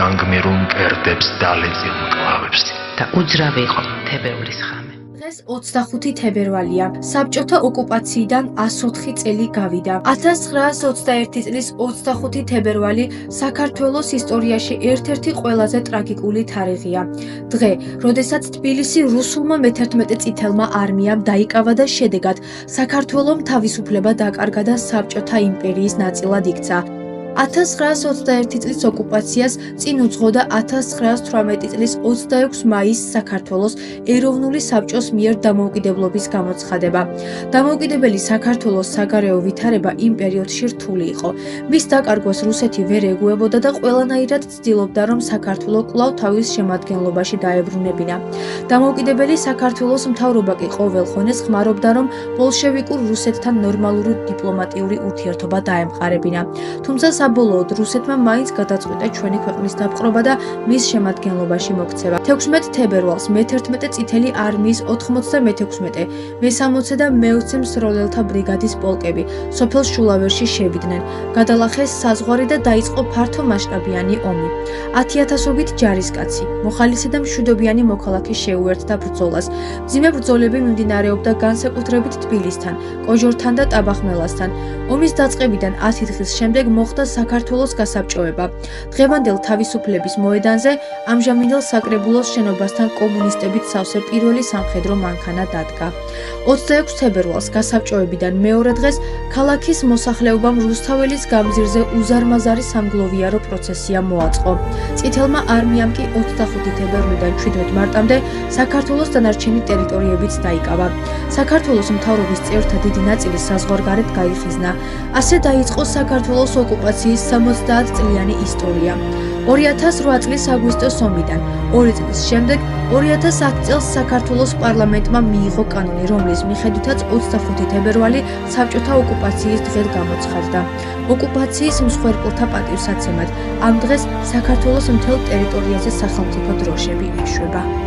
განგმირულ მკერდებს დალეწილ მკლავებს. და უძრავი იყო თებერვლის ხამე. დღეს 25 თებერვალია. საბჭოთა ოკუპაციიდან 104 წელი გავიდა. 1921 წლის 25 თებერვალი საქართველოს ისტორიაში ერთ-ერთი ყველაზე ტრაგიკული თარიღია. დღე, როდესაც თბილისი რუსულმა მე-11 წითელმა არმიამ დაიკავა და შედეგად საქართველომ თავისუფლება დაკარგა და საბჭოთა იმპერიის ნაწილად იქცა. 1921 წლის ოკუპაციას წინ უძღოდა 1918 წლის 26 მაისს საქართველოს ეროვნული საბჭოს მიერ დამოუკიდებლობის გამოცხადება. დამოუკიდებელი საქართველოს საგარეო ვითარება იმ პერიოდში რთული იყო. მის დაკარგვას რუსეთი ვერ ეგუებოდა და ყველანაირად ცდილობდა, რომ საქართველო კვლავ თავის შემადგენლობაში დაებრუნებინა. დამოუკიდებელი საქართველოს მთავრობა კი ყოველ ხონეს ხმარობდა, რომ ბოლშევიკურ რუსეთთან ნორმალური დიპლომატიური ურთიერთობა დაემყარებინა. თუმცა საბოლოოდ რუსეთმა მაინც გადაწყვიტა ჩვენი ქვეყნის დაპყრობა და მის შემადგენლობაში მოქცევა. 16 თებერვალს მე-11 წითელი არმიის 96, მე-60 და მე-20 მსროლელთა ბრიგადის პოლკები სოფელ შულავერში შევიდნენ. გადალახეს საზღვარი და დაიწყო ფართომასშტაბიანი ომი. 10,000-ობით ჯარისკაცი, მოხალისე და მშვიდობიანი მოქალაქე შეუერთდა ბრძოლას. მძიმე ბრძოლები მიმდინარეობდა განსაკუთრებით თბილისთან, კოჟორთან და ტაბახმელასთან. ომის დაწყებიდან 10 დღის შემდეგ მოხდა საქართველოს გასაბჭოება. დღევანდელ თავისუფლების მოედანზე ამჟამინდელ საკრებულოს შენობასთან კომუნისტებით სავსე პირველი სამხედრო მანქანა დადგა. 26 თებერვალს გასაბჭოებიდან მეორე დღეს ქალაქის მოსახლეობამ რუსთაველის გამზირზე უზარმაზარი სამგლოვიარო პროცესია მოაწყო. წითელმა არმიამ კი 25 თებერვლიდან 17 მარტამდე საქართველოს დანარჩენი ტერიტორიებიც დაიკავა. საქართველოს მთავრობის წევრთა დიდი ნაწილი საზღვარგარეთ გაიხიზნა. ასე დაიწყო საქართველოს ოკუპაციის 70 წლიანი ისტორია. 2008 წლის აგვისტოს ომიდან 2 წლის შემდეგ 2010 წელს საქართველოს პარლამენტმა მიიღო კანონი, რომლის მიხედვითაც 25 თებერვალი საბჭოთა ოკუპაციის დღედ გამოცხადდა. ოკუპაციის მსხვერპლთა პატივსაცემად ამ დღეს საქართველოს მთელ ტერიტორიაზე სახელმწიფო დროშები ეშვება.